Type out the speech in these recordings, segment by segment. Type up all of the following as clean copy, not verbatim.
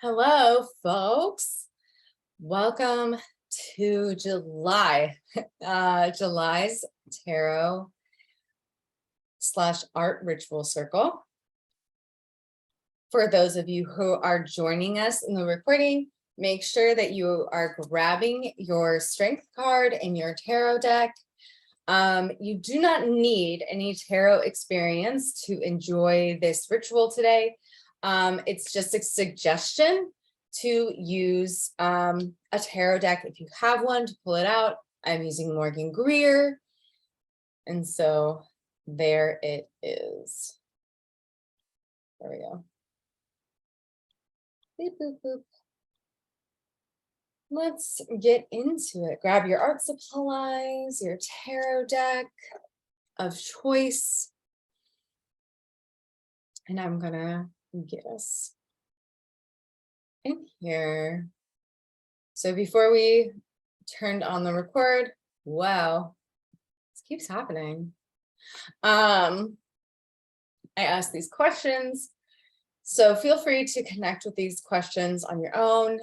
Hello, folks. Welcome to July's tarot / art ritual circle. For those of you who are joining us in the recording, make sure that you are grabbing your strength card and your tarot deck. You do not need any tarot experience to enjoy this ritual today. It's just a suggestion to use a tarot deck if you have one, to pull it out. I'm using Morgan Greer. And so there it is. There we go. Beep, boop, boop. Let's get into it. Grab your art supplies, your tarot deck of choice. And I'm gonna get us in here. So before we turned on the record, wow, this keeps happening. I asked these questions, so feel free to connect with these questions on your own.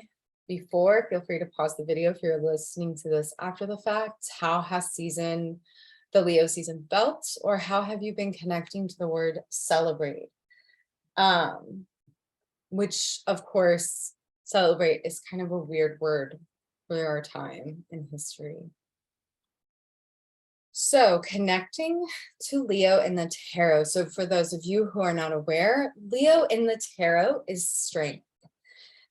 Feel free to pause the video if you're listening to this after the fact. How has the Leo season felt, or how have you been connecting to the word celebrate? Which, of course, celebrate is kind of a weird word for our time in history. So connecting to Leo in the tarot. So for those of you who are not aware, Leo in the tarot is strength,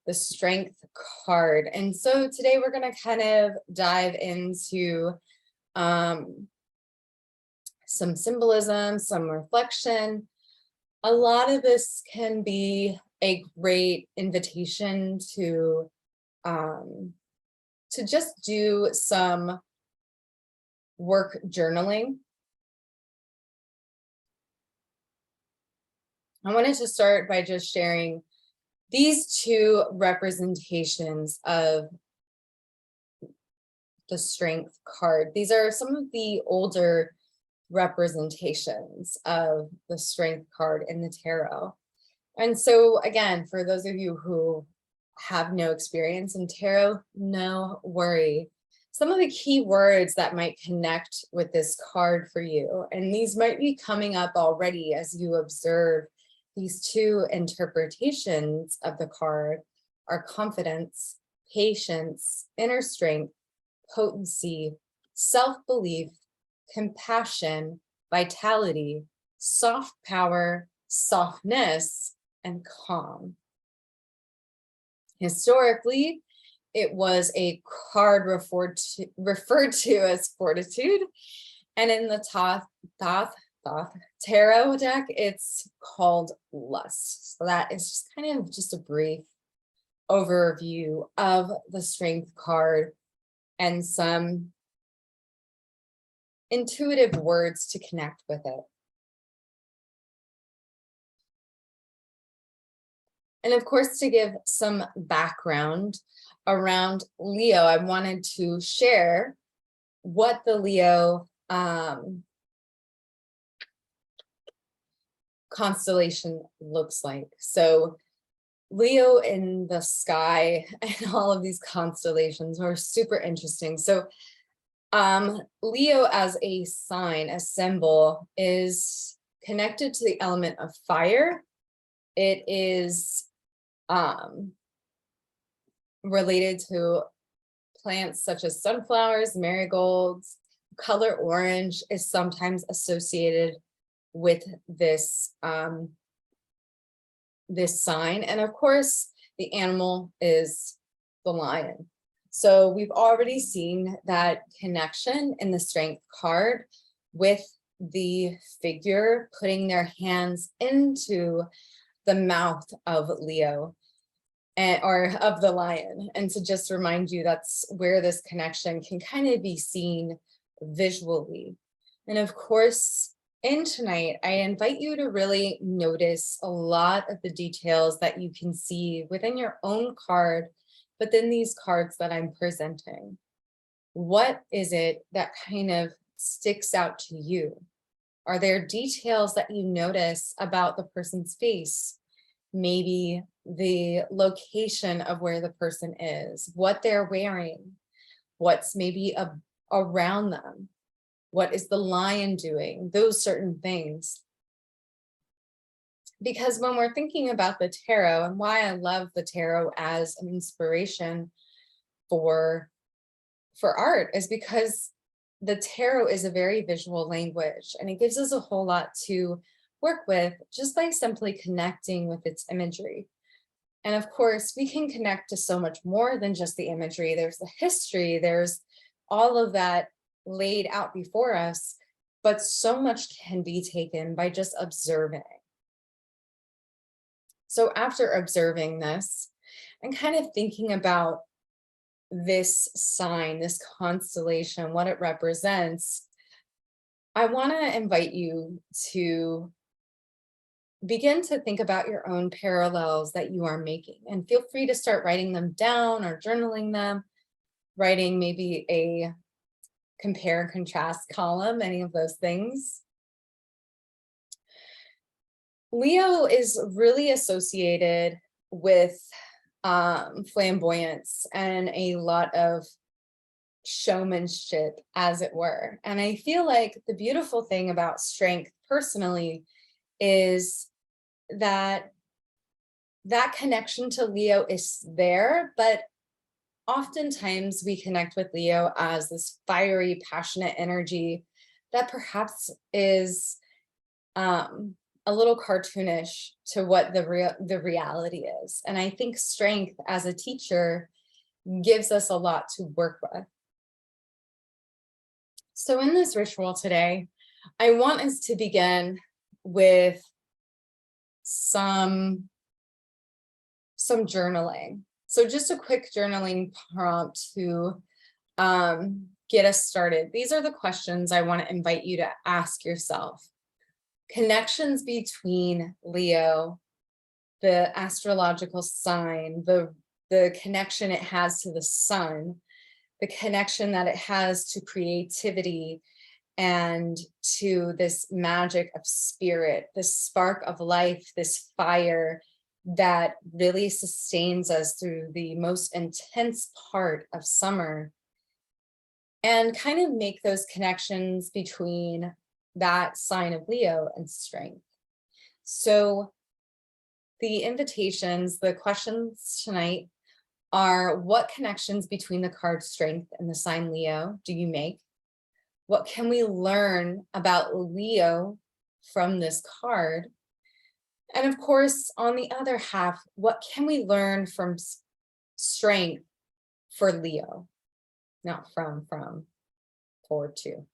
the strength card. And so today we're going to kind of dive into some symbolism, some reflection. A lot of this can be a great invitation to just do some work journaling. I wanted to start by just sharing these two representations of the strength card. These are some of the older representations of the strength card in the tarot. And so again, for those of you who have no experience in tarot, no worry. Some of the key words that might connect with this card for you, and these might be coming up already as you observe these two interpretations of the card, are confidence, patience, inner strength, potency, self-belief, compassion, vitality, soft power, softness, and calm. Historically, it was a card referred to as fortitude, and in the tarot deck, it's called lust. So that is just kind of just a brief overview of the strength card and some intuitive words to connect with it. And of course, to give some background around Leo, I wanted to share what the Leo constellation looks like. So Leo in the sky and all of these constellations are super interesting. So Leo as a sign, a symbol, is connected to the element of fire. It is related to plants such as sunflowers, marigolds. Color orange is sometimes associated with this this sign, and of course the animal is the lion. So we've already seen that connection in the strength card with the figure putting their hands into the mouth of Leo, or of the lion. And to just remind you, that's where this connection can kind of be seen visually. And of course, in tonight, I invite you to really notice a lot of the details that you can see within your own card, but then these cards that I'm presenting. What is it that kind of sticks out to you? Are there details that you notice about the person's face? Maybe the location of where the person is, what they're wearing, what's maybe around them, what is the lion doing, those certain things. Because when we're thinking about the tarot, and why I love the tarot as an inspiration for art, is because the tarot is a very visual language, and it gives us a whole lot to work with just by simply connecting with its imagery. And of course, we can connect to so much more than just the imagery. There's the history, there's all of that laid out before us, but so much can be taken by just observing. So after observing this and kind of thinking about this sign, this constellation, what it represents, I want to invite you to begin to think about your own parallels that you are making, and feel free to start writing them down or journaling them, writing maybe a compare and contrast column, any of those things. Leo is really associated with flamboyance and a lot of showmanship, as it were. And I feel like the beautiful thing about strength personally is that that connection to Leo is there, but oftentimes we connect with Leo as this fiery, passionate energy that perhaps is a little cartoonish to what the reality is. And I think strength as a teacher gives us a lot to work with. So in this ritual today, I want us to begin with some journaling. So just a quick journaling prompt to get us started. These are the questions I want to invite you to ask yourself. Connections between Leo, the astrological sign, the connection it has to the sun, the connection that it has to creativity and to this magic of spirit, this spark of life, this fire that really sustains us through the most intense part of summer, and kind of make those connections between that sign of Leo and strength. So the invitations, the questions tonight are: what connections between the card strength and the sign Leo do you make? What can we learn about Leo from this card? And of course, on the other half, what can we learn from strength for Leo? Not from, forward to.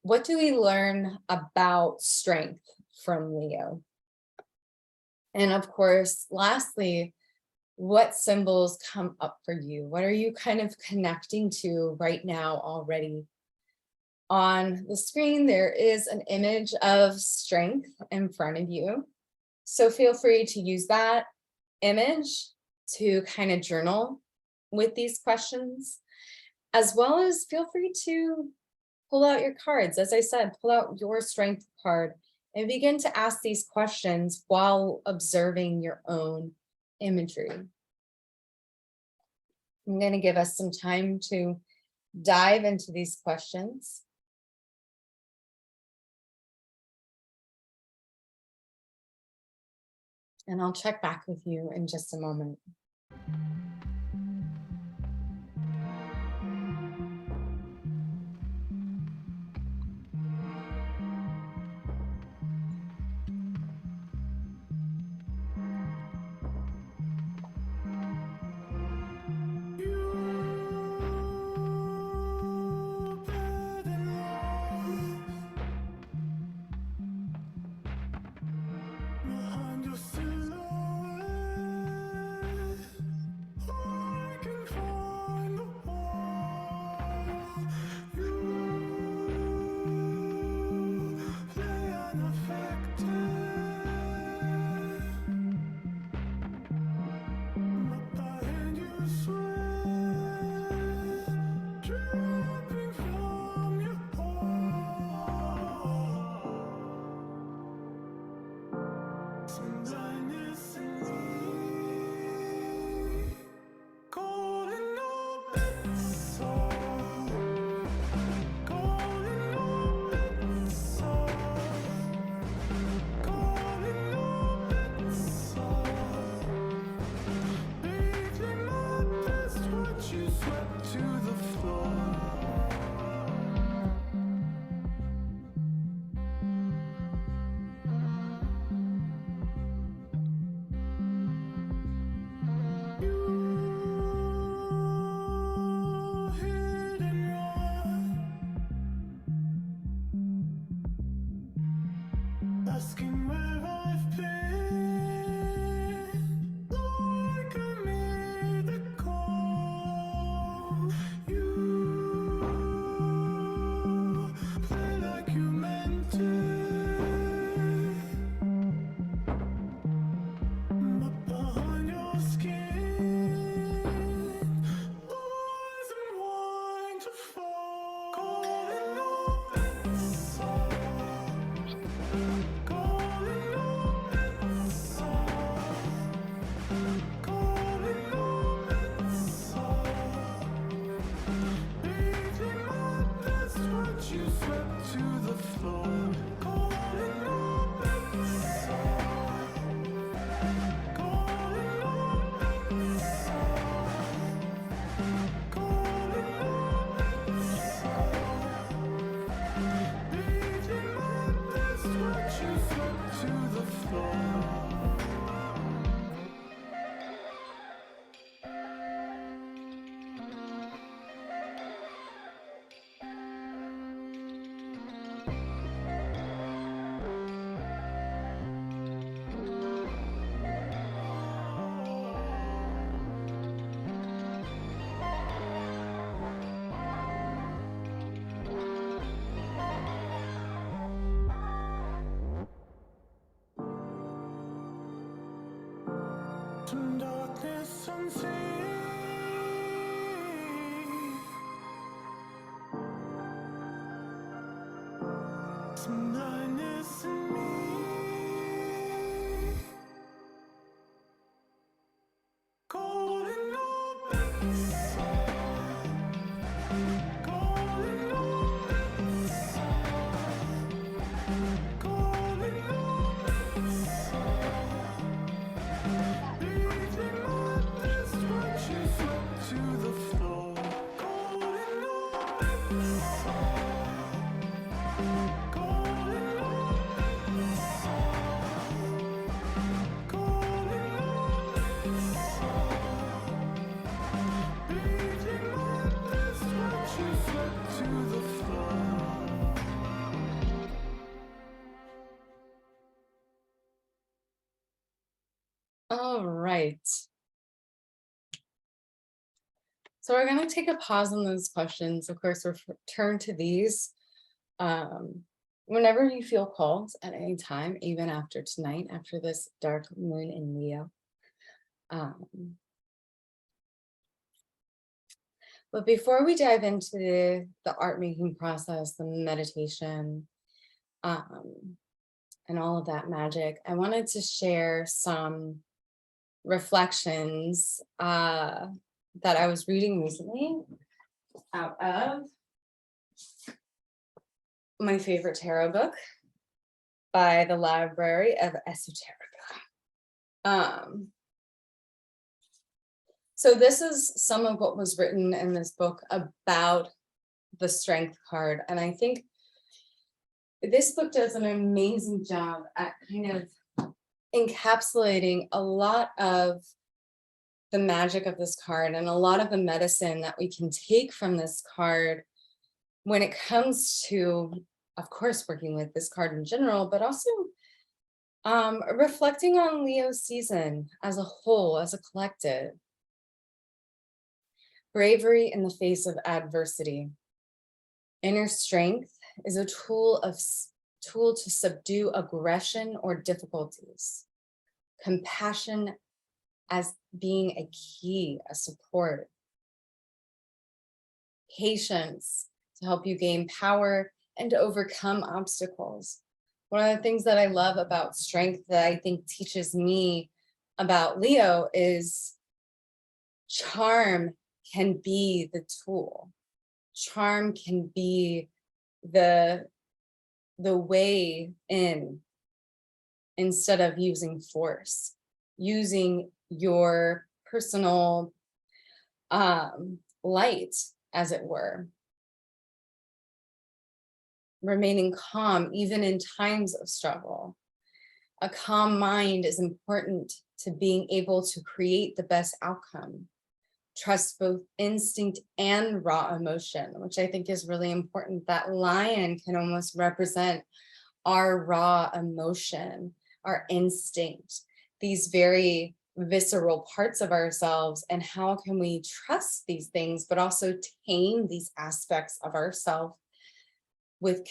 What do we learn about strength from Leo? And of course, lastly, what symbols come up for you? What are you kind of connecting to right now already? On the screen, there is an image of strength in front of you. So feel free to use that image to kind of journal with these questions, as well as feel free to pull out your cards. As I said, pull out your strength card and begin to ask these questions while observing your own imagery. I'm going to give us some time to dive into these questions. And I'll check back with you in just a moment. darkness unseen. Some blindness in me. Golden opens. Golden opens. Golden opens. Leaving my best watches up to the floor. Golden opens. Golden opens. Golden opens. Leaving my best watches up to the floor. All right. So we're going to take a pause on those questions. Of course, return to these whenever you feel called at any time, even after tonight, after this dark moon in Leo. But before we dive into the art making process, the meditation, and all of that magic, I wanted to share some reflections that I was reading recently out of my favorite tarot book by the Library of Esoterica. So this is some of what was written in this book about the Strength card. And I think this book does an amazing job at kind of encapsulating a lot of the magic of this card and a lot of the medicine that we can take from this card when it comes to, of course, working with this card in general, but also reflecting on Leo's season as a whole, as a collective. Bravery in the face of adversity. Inner strength is a tool to subdue aggression or difficulties. Compassion as being a key, a support. Patience to help you gain power and to overcome obstacles. One of the things that I love about strength that I think teaches me about Leo is charm can be the tool. Charm can be the way in, instead of using force, using your personal light, as it were. Remaining calm even in times of struggle. A calm mind is important to being able to create the best outcome. Trust both instinct and raw emotion, which I think is really important. That lion can almost represent our raw emotion, our instinct, these very visceral parts of ourselves, and how can we trust these things, but also tame these aspects of ourselves with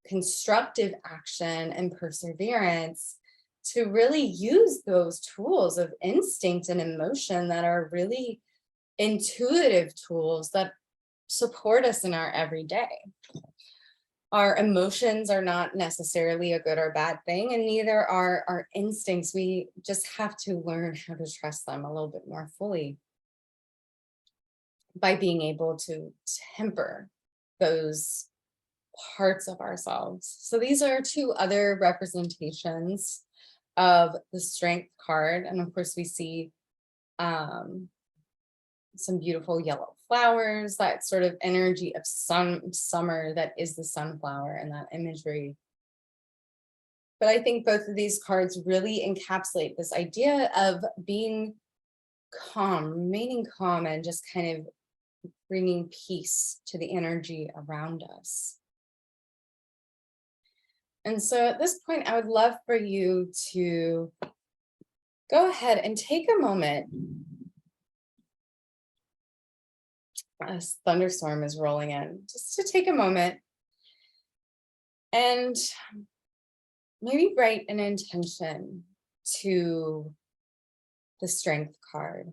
constructive action and perseverance to really use those tools of instinct and emotion that are really intuitive tools that support us in our everyday. Our emotions are not necessarily a good or bad thing, and neither are our instincts. We just have to learn how to trust them a little bit more fully by being able to temper those parts of ourselves. So these are two other representations of the Strength card. And of course we see some beautiful yellow flowers, that sort of energy of summer that is the sunflower and that imagery. But I think both of these cards really encapsulate this idea of being calm, remaining calm, and just kind of bringing peace to the energy around us. And so at this point, I would love for you to go ahead and take a moment. A thunderstorm is rolling in. Just to take a moment and maybe write an intention to the Strength card,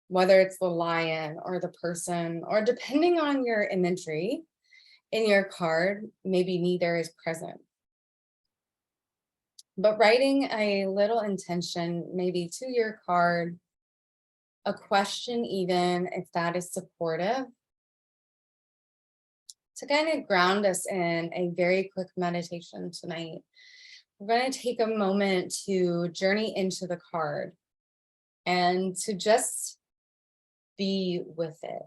whether it's the lion or the person, or depending on your imagery in your card, maybe neither is present. But writing a little intention, maybe to your card, a question, even if that is supportive, to kind of ground us in a very quick meditation tonight. We're going to take a moment to journey into the card and to just be with it.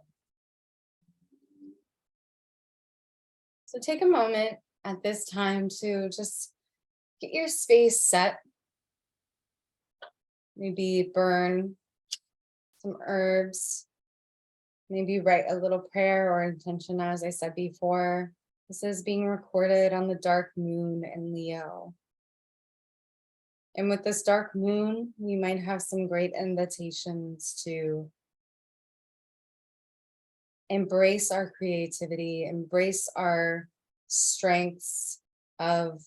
So take a moment at this time to just get your space set. Maybe burn some herbs. Maybe write a little prayer or intention, as I said before. This is being recorded on the dark moon in Leo. And with this dark moon, we might have some great invitations to embrace our creativity, embrace our strengths of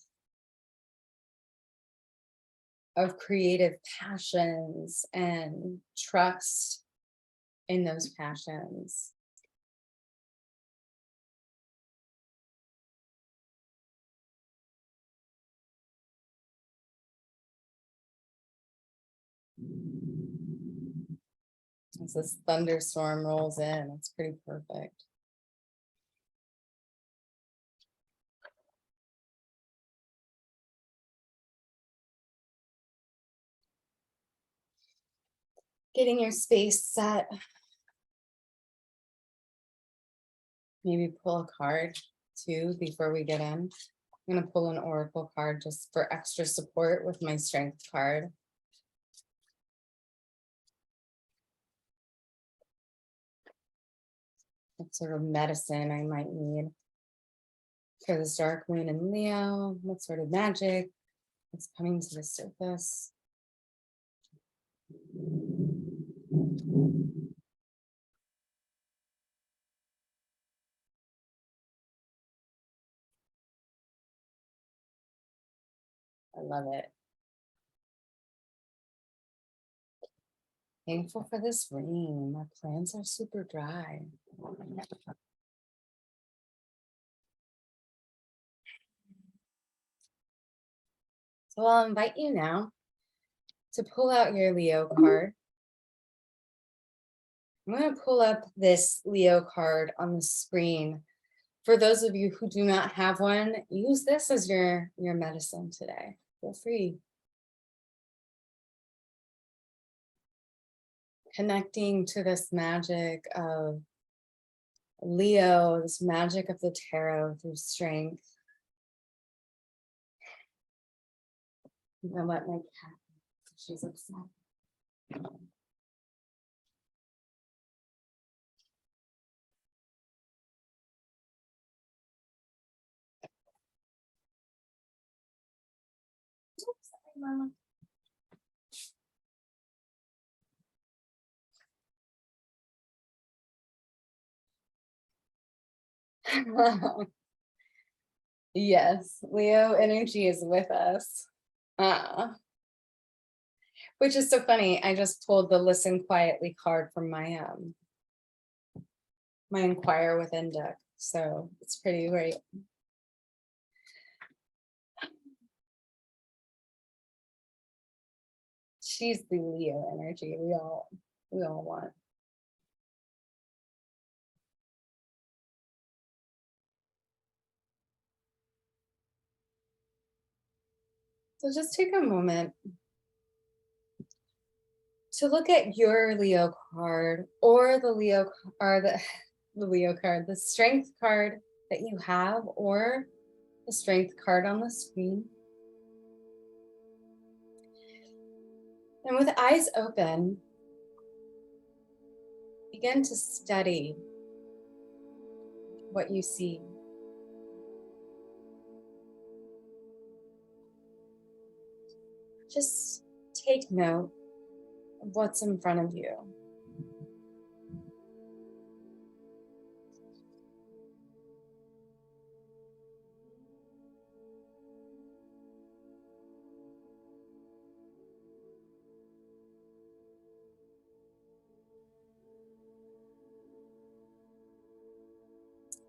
creative passions and trust in those passions. As this thunderstorm rolls in, it's pretty perfect. Getting your space set. Maybe pull a card too before we get in. I'm going to pull an oracle card just for extra support with my Strength card. What sort of medicine I might need for this dark moon in Leo? What sort of magic is coming to the surface? I love it. Thankful for this rain. My plants are super dry. So I'll invite you now to pull out your Leo card. I'm going to pull up this Leo card on the screen. For those of you who do not have one, use this as your medicine today. Feel free. Connecting to this magic of Leo, this magic of the tarot through strength. I'm gonna let my cat, she's upset. Oops, sorry, Mama. Yes, Leo energy is with us. Which is so funny. I just pulled the Listen Quietly card from my Inquire Within deck. So it's pretty great. She's the Leo energy we all want. So just take a moment to look at your Leo card or the Leo or the Leo card, the Strength card that you have, or the Strength card on the screen. And with eyes open, begin to study what you see. Just take note of what's in front of you.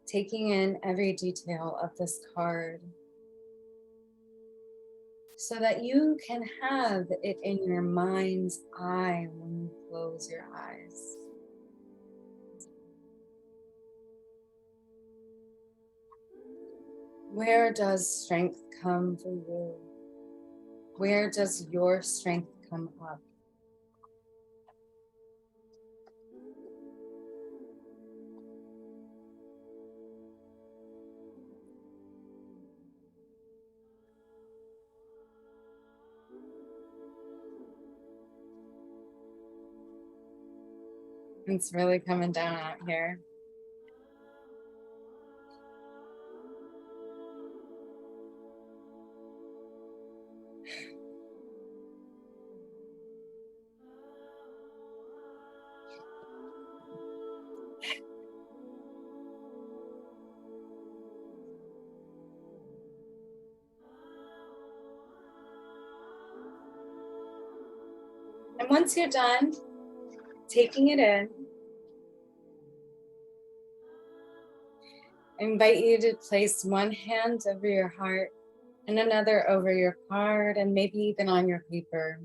taking in every detail of this card so that you can have it in your mind's eye when you close your eyes. Where does strength come for you? Where does your strength come up? It's really coming down out here. And once you're done taking it in, I invite you to place one hand over your heart and another over your card and maybe even on your paper.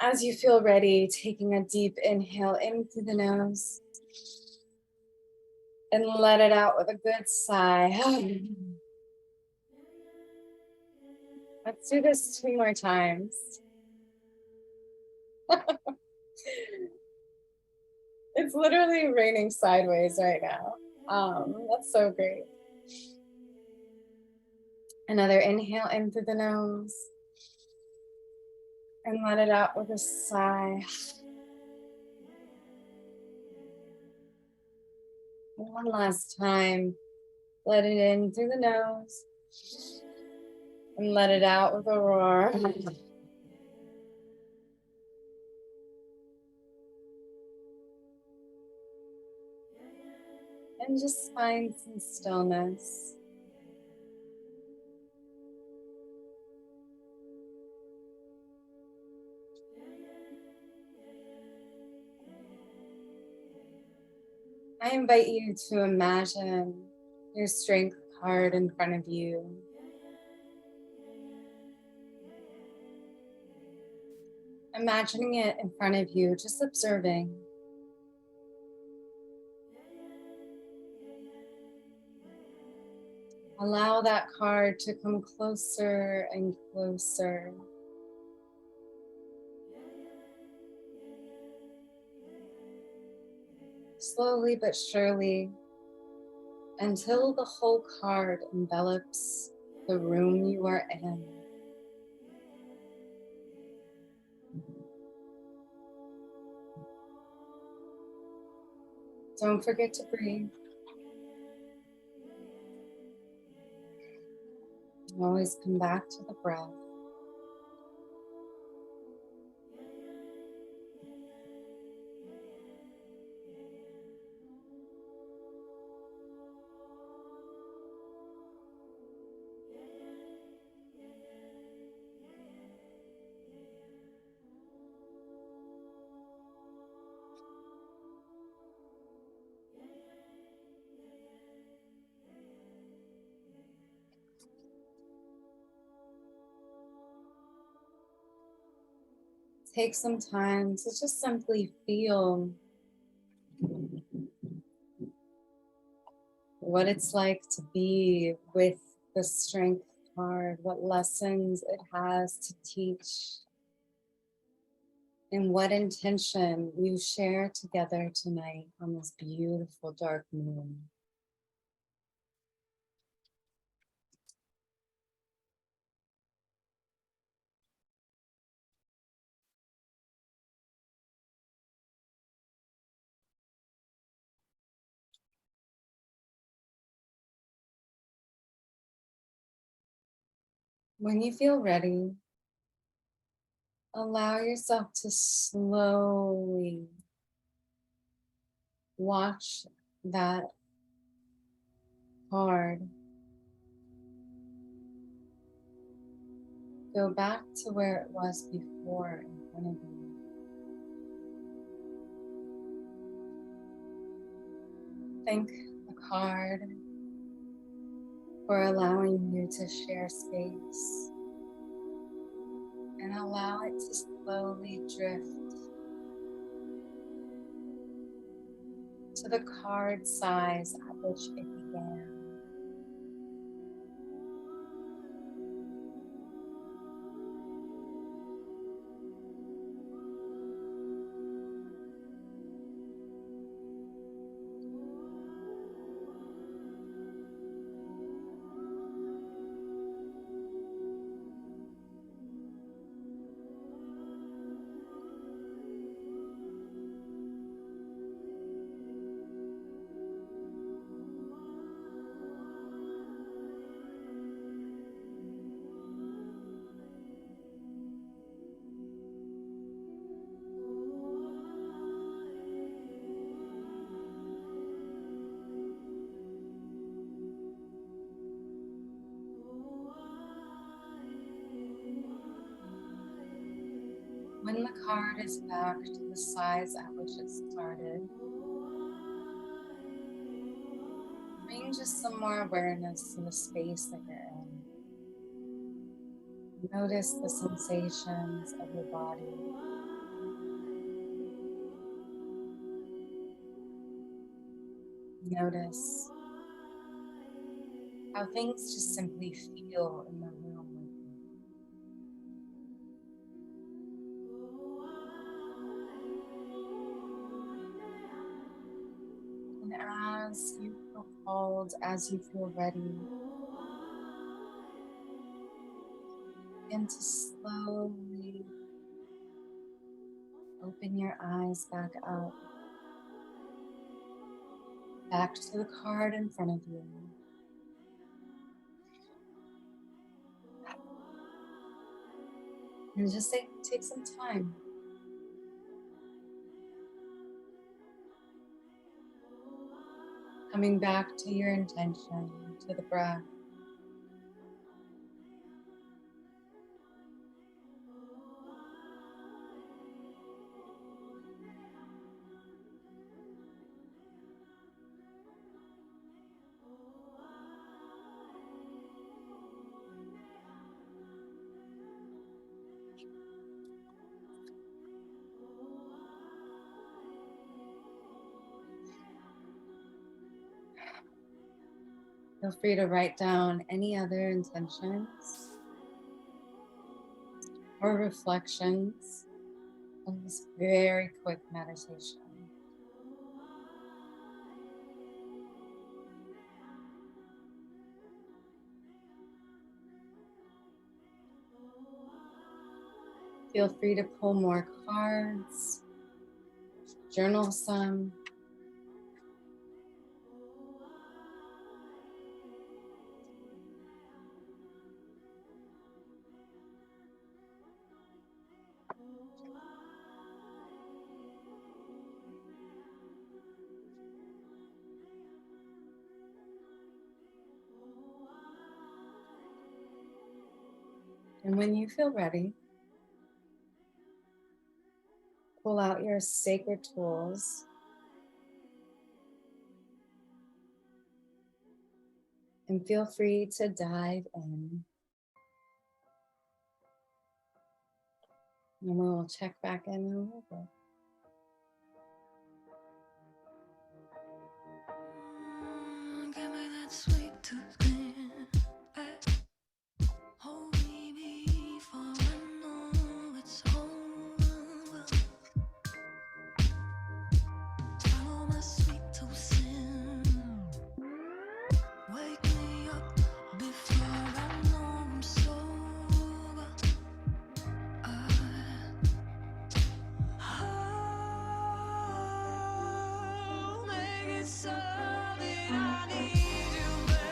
As you feel ready, taking a deep inhale in through the nose and let it out with a good sigh. Let's do this 2 more times. It's literally raining sideways right now. That's so great. Another inhale in through the nose and let it out with a sigh. And one last time, let it in through the nose and let it out with a roar. And just find some stillness. I invite you to imagine your strength card in front of you. Imagining it in front of you, just observing. Allow that card to come closer and closer. Slowly but surely, until the whole card envelops the room you are in. Don't forget to breathe. Always come back to the breath. Take some time to just simply feel what it's like to be with the strength card, what lessons it has to teach, and what intention you share together tonight on this beautiful dark moon. When you feel ready, allow yourself to slowly watch that card go back to where it was before in front of you. Thank the card for allowing you to share space and allow it to slowly drift to the card size at which it began. When the card is back to the size at which it started, bring just some more awareness to the space that you're in. Notice the sensations of your body. Notice how things just simply feel in the room with you. And as you feel called, as you feel ready, begin to slowly open your eyes back up, back to the card in front of you. And just take some time. Coming back to your intention, to the breath. Feel free to write down any other intentions or reflections on this very quick meditation. Feel free to pull more cards, journal some. And when you feel ready, pull out your sacred tools and feel free to dive in. And we'll check back in a little bit. Give me that sweet tooth skin. Hold me before I know it's over. Follow my sweet tooth sin. Wake me up before I know I'm sober. Make it so that I need you, baby.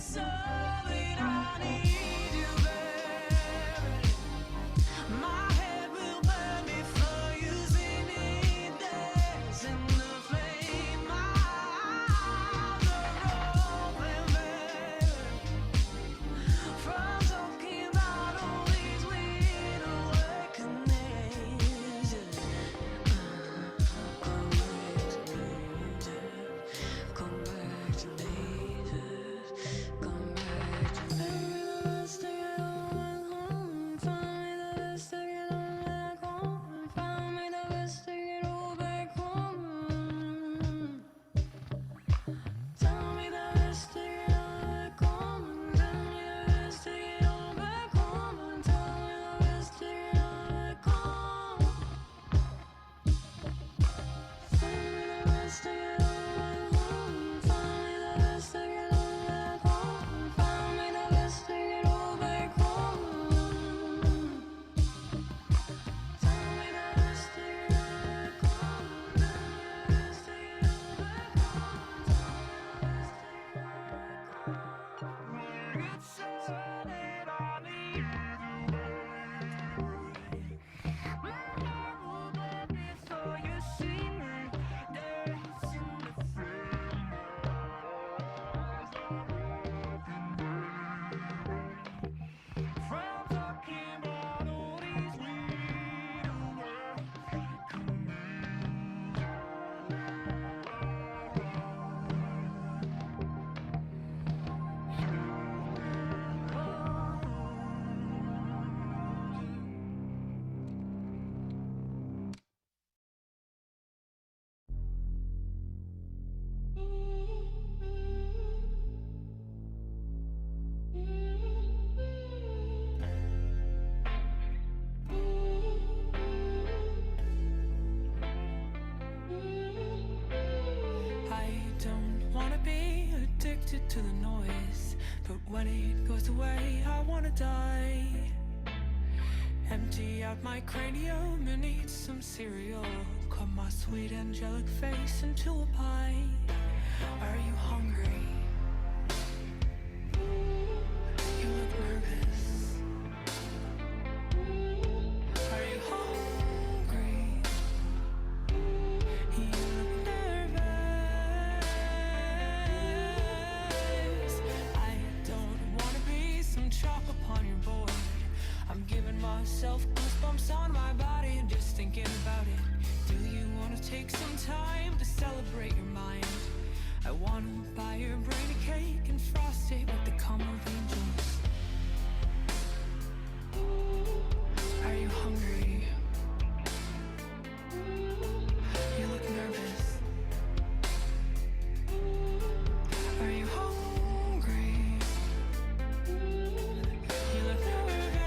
something I need you, baby. My head will burn before you see me dance in the flame. My eyes are open, baby, from talking about all these weird awakenings. Come back to me, come back to me. Find me the best to get on back home. Find me the best to get on back home. Find me the best to get all back home. Tell me the best to get on back home. Tell me the best to get on back home. Tell me the best to get on back home. Find me the best to get on back home. Find me the best to get on back home. Find me the best to get all back home. Tell me the best to get on back home. Tell me the best to get on back home. Tell me the best to get on back home. It's something I need my heart will burn before you see me dance in the flame. From talking about all these weird I don't wanna be addicted to the noise, but when it goes away, I wanna die. Empty out my cranium and eat some cereal. Cut my sweet angelic face into a pie. Are you hungry? You look nervous. Are you hungry? You look nervous. I don't wanna be some chalk upon your board. I'm giving myself goosebumps on my body and just thinking about it. Do you wanna take some time to celebrate your mind? I wanna buy your brain a cake and frost it with the cum of angels. Are you hungry? You look nervous. Are you hungry? You look nervous.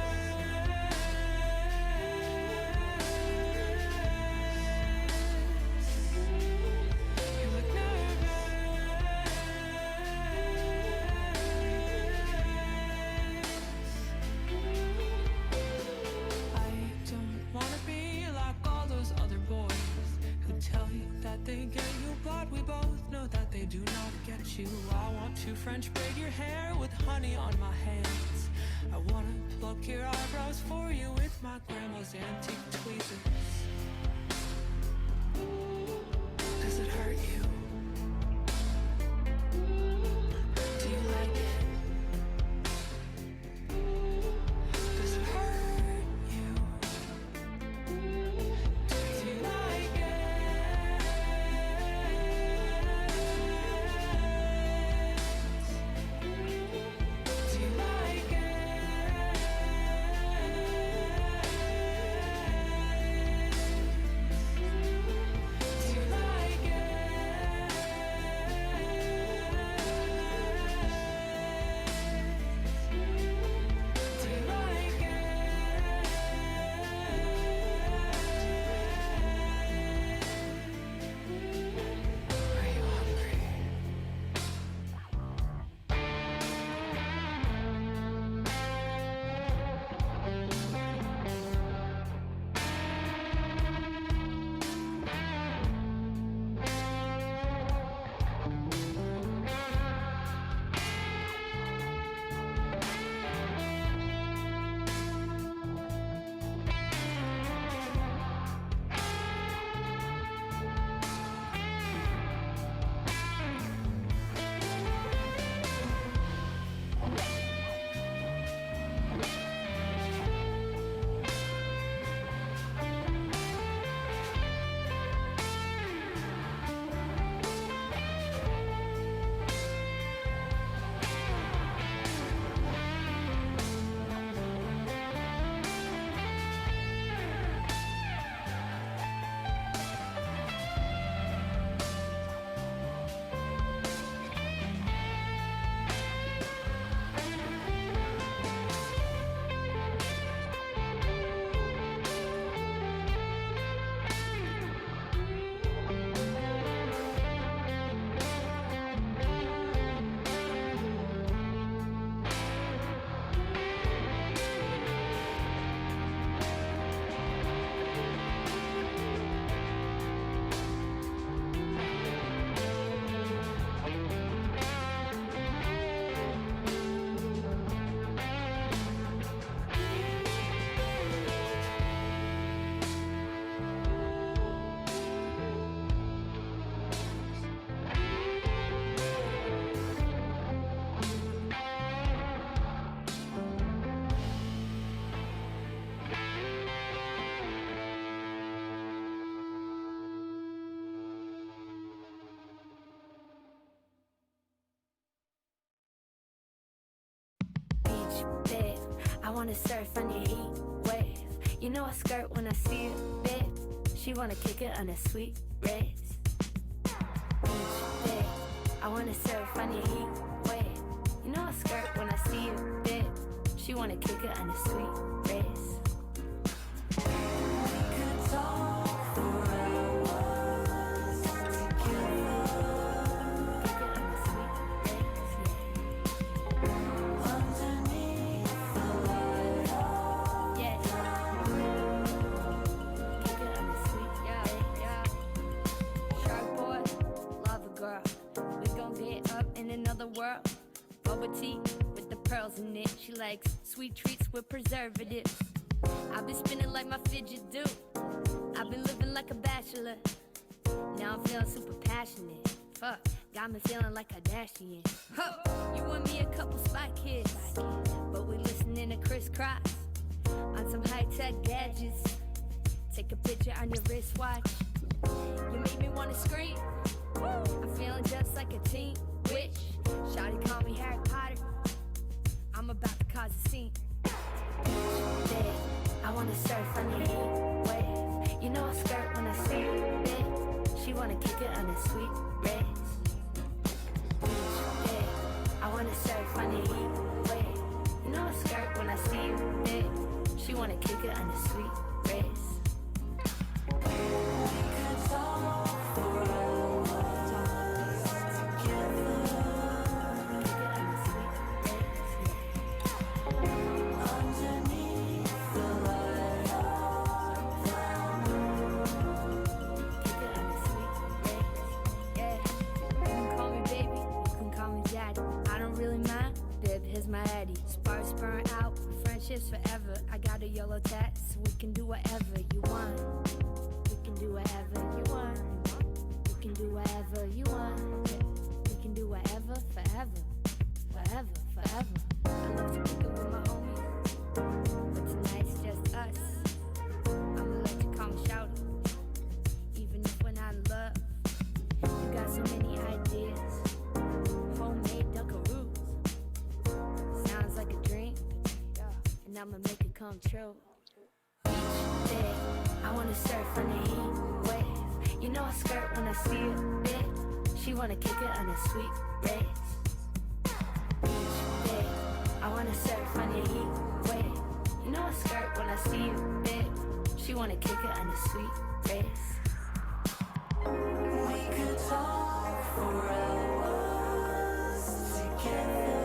You look nervous. I don't wanna be like all those other boys who tell you that they get you, but we both know that they do not get you. I want to French braid your hair with honey on my hands. I wanna pluck your eyebrows for you with my grandma's antique tweezers. Does it hurt you? Do you like it? Does it hurt you? Do you like it? Do you like it? wanna surf on your heat wave. You know I skirt when I see it, babe. She wanna kick it on a sweet wrist. Beach babe, I wanna surf on your heat wave. You know I skirt when I see it, babe. She wanna kick it on a sweet wrist. We could talk for hours together. Kick it on a sweet wrist, yeah. Underneath the light of yeah. Kick it on a sweet yeah. Shark boy, love a girl. We gon' get up in another world. Bubble tea with the pearls in it. She likes sweet treats with preservatives. I've been spinning like my fidget do. I've been living like a bachelor. Now I'm feeling super passionate. Fuck, got me feeling like a Kardashian. Huh, you and me a couple spot kids, but we listening to crisscross on some high-tech gadgets. Take a picture on your wristwatch. You make me wanna scream. I'm feeling just like a teen witch. Shawty call me Harry Potter. I'm about to cause a scene. Babe, I wanna surf on your heat wave. You know I skirt when I see it, babe. She wanna kick it on a sweet wrist. Babe, I wanna surf on your heat wave. You know I skirt when I see it, babe. She wanna kick it on a sweet wrist. We could talk for hours together. Kick it on a sweet wrist, yeah. Underneath the light of the moon. Kick it on a sweet wrist, yeah. You can call me baby, you can call me daddy. I don't really mind, babe, here's my Eddie. Sparks burn out, friendships forever. I got a yellow tat, so we can do whatever you want. We can do whatever you want. We can do whatever you want. We can do whatever, forever. Forever, forever. I love to kick it with my homies, but tonight's just us. I'ma let you call me shouty, even if we're not in love. You got so many ideas, homemade Dunkaroos. Sounds like a dream, and I'ma make it come true. Each day, I wanna surf on the heat wave. You know I skirt when I see it, babe. She wanna kick it on a sweet wrist. Each day, I wanna surf on the heat wave. You know I skirt when I see it, babe. She wanna kick it on a sweet wrist. We could talk for hours together.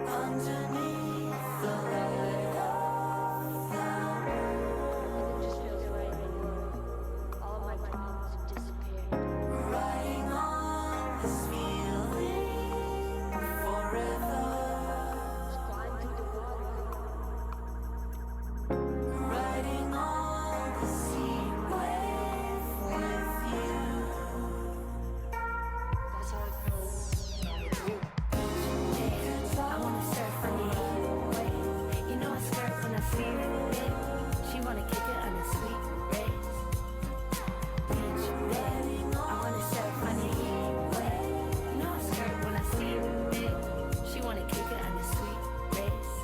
Underneath the light of the moon. It just feels right anymore. All of my problems have disappeared. Riding on this feeling forever. Just glide through the water. Riding on the sea wave with you. That's how it feels. I wanna surf on the heat wave. You know I skirt when I see it, babe. She wanna kick it on a sweet wrist. Beach babe, I wanna surf on the heat wave. You know I skirt when I see it, babe. She wanna kick it on a sweet wrist.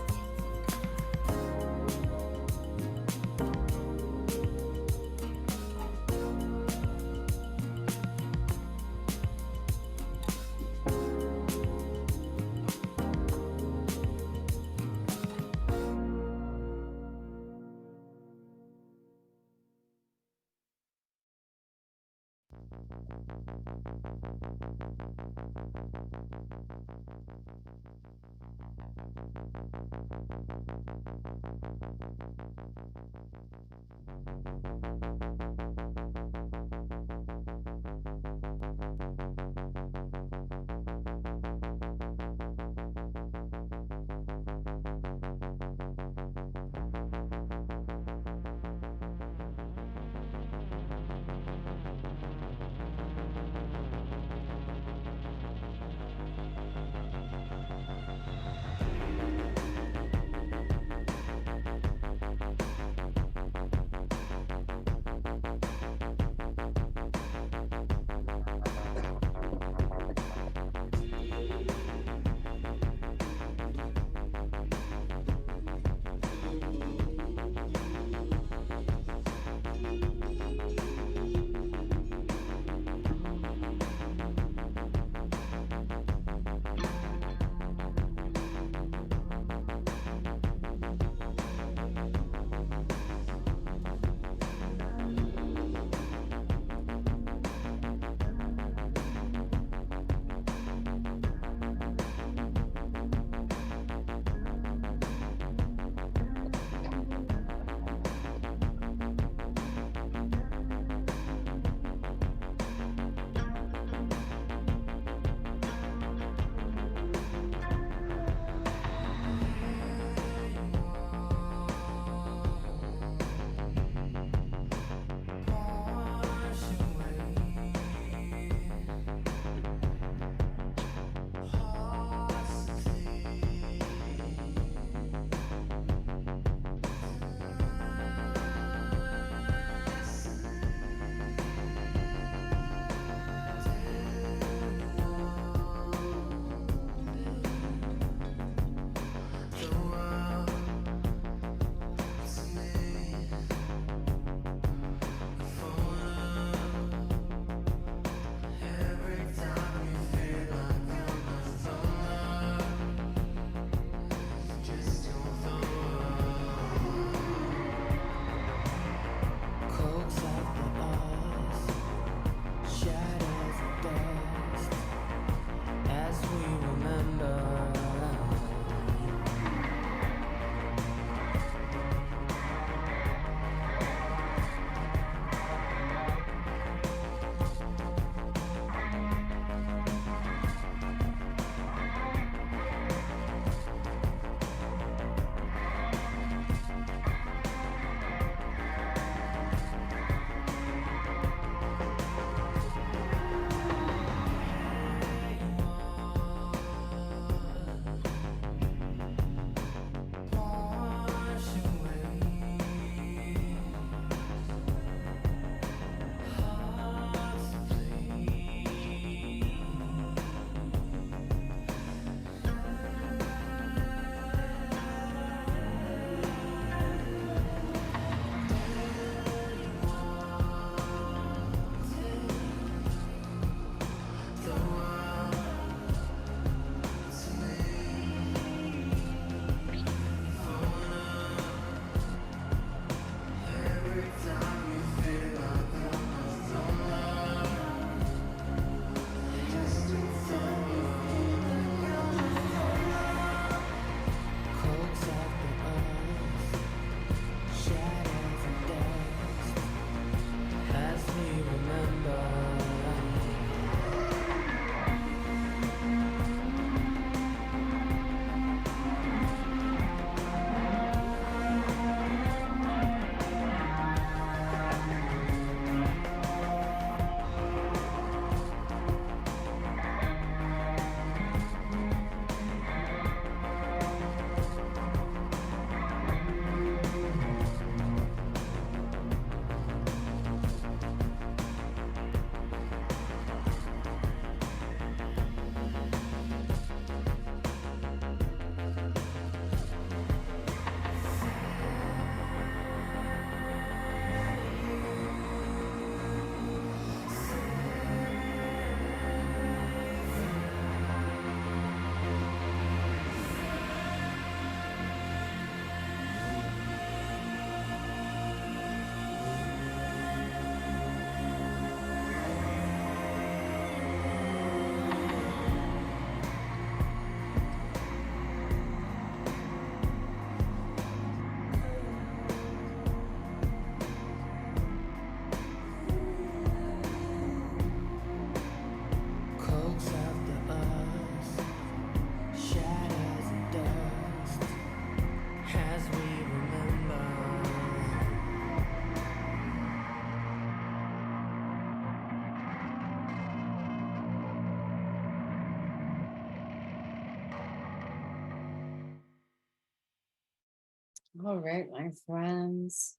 All right, my friends.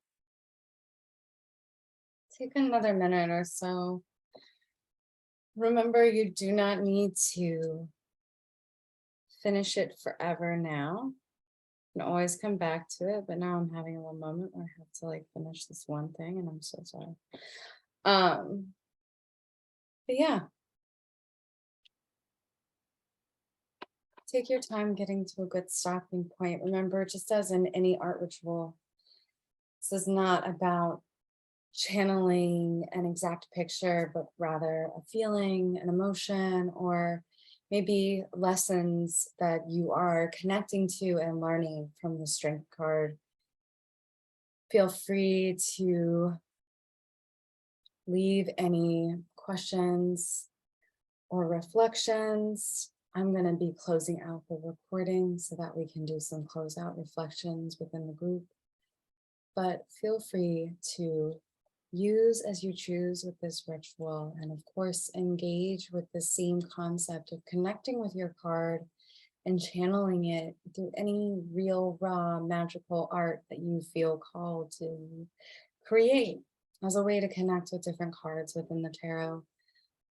Take another minute or so. Remember, you do not need to finish it forever now. You can always come back to it, but now I'm having a little moment where I have to like finish this one thing, and I'm so sorry. But yeah, take your time getting to a good stopping point. Remember, just as in any art ritual, this is not about channeling an exact picture, but rather a feeling, an emotion, or maybe lessons that you are connecting to and learning from the strength card. Feel free to leave any questions or reflections. I'm going to be closing out the recording so that we can do some closeout reflections within the group. But feel free to use as you choose with this ritual, and of course engage with the same concept of connecting with your card and channeling it through any real raw magical art that you feel called to create as a way to connect with different cards within the tarot,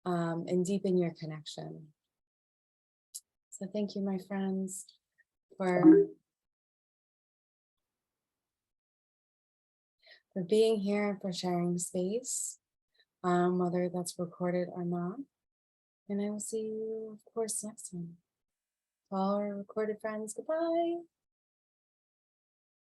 and deepen your connection. So thank you, my friends, for being here, for sharing space, whether that's recorded or not. And I will see you, of course, next time. To all our recorded friends, goodbye.